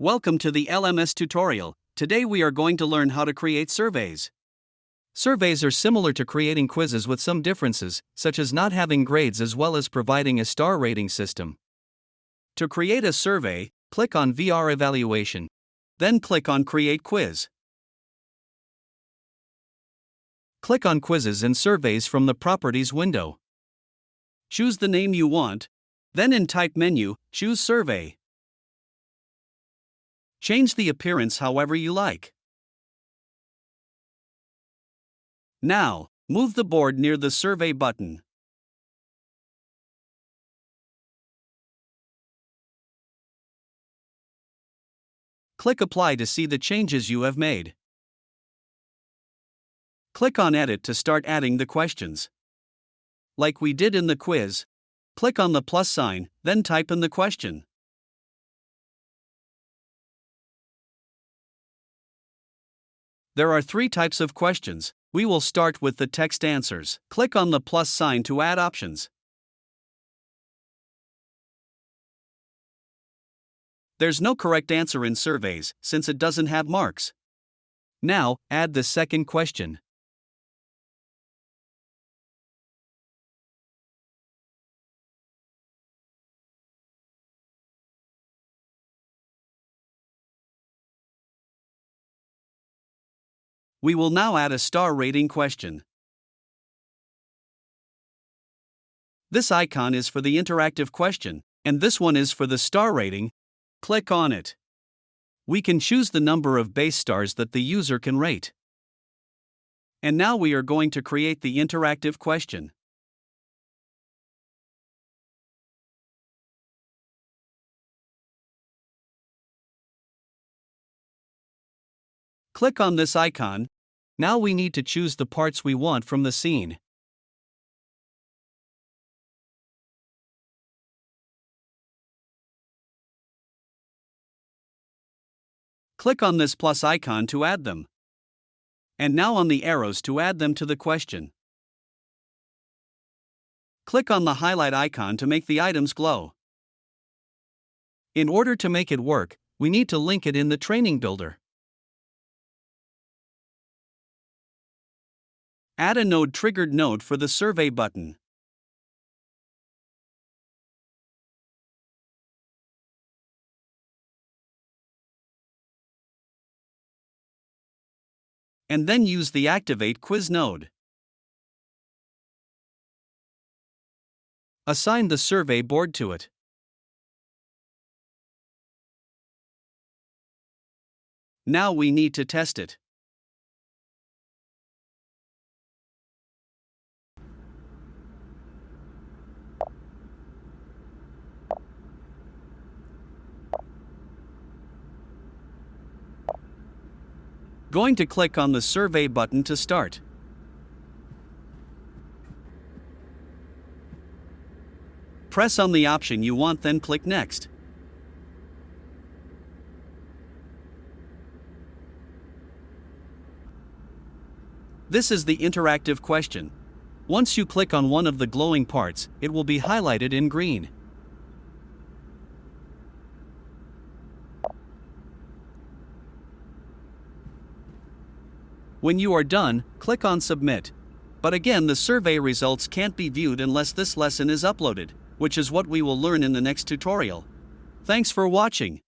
Welcome to the LMS tutorial. Today we are going to learn how to create surveys. Surveys are similar to creating quizzes with some differences, such as not having grades as well as providing a star rating system. To create a survey, click on VR Evaluation. Then click on Create Quiz. Click on Quizzes and Surveys from the Properties window. Choose the name you want, then in Type menu, choose Survey. Change the appearance however you like. Now, move the board near the Survey button. Click Apply to see the changes you have made. Click on Edit to start adding the questions. Like we did in the quiz, click on the plus sign, then type in the question. There are 3 types of questions. We will start with the text answers. Click on the plus sign to add options. There's no correct answer in surveys, since it doesn't have marks. Now, add the second question. We will now add a star rating question. This icon is for the interactive question, and this one is for the star rating. Click on it. We can choose the number of base stars that the user can rate. And now we are going to create the interactive question. Click on this icon. Now we need to choose the parts we want from the scene. Click on this plus icon to add them. And now on the arrows to add them to the question. Click on the highlight icon to make the items glow. In order to make it work, we need to link it in the training builder. Add a node triggered node for the survey button. And then use the Activate Quiz node. Assign the survey board to it. Now we need to test it. Going to click on the survey button to start. Press on the option you want, then click Next. This is the interactive question. Once you click on one of the glowing parts, it will be highlighted in green. When you are done, click on Submit. But again, the survey results can't be viewed unless this lesson is uploaded, which is what we will learn in the next tutorial. Thanks for watching.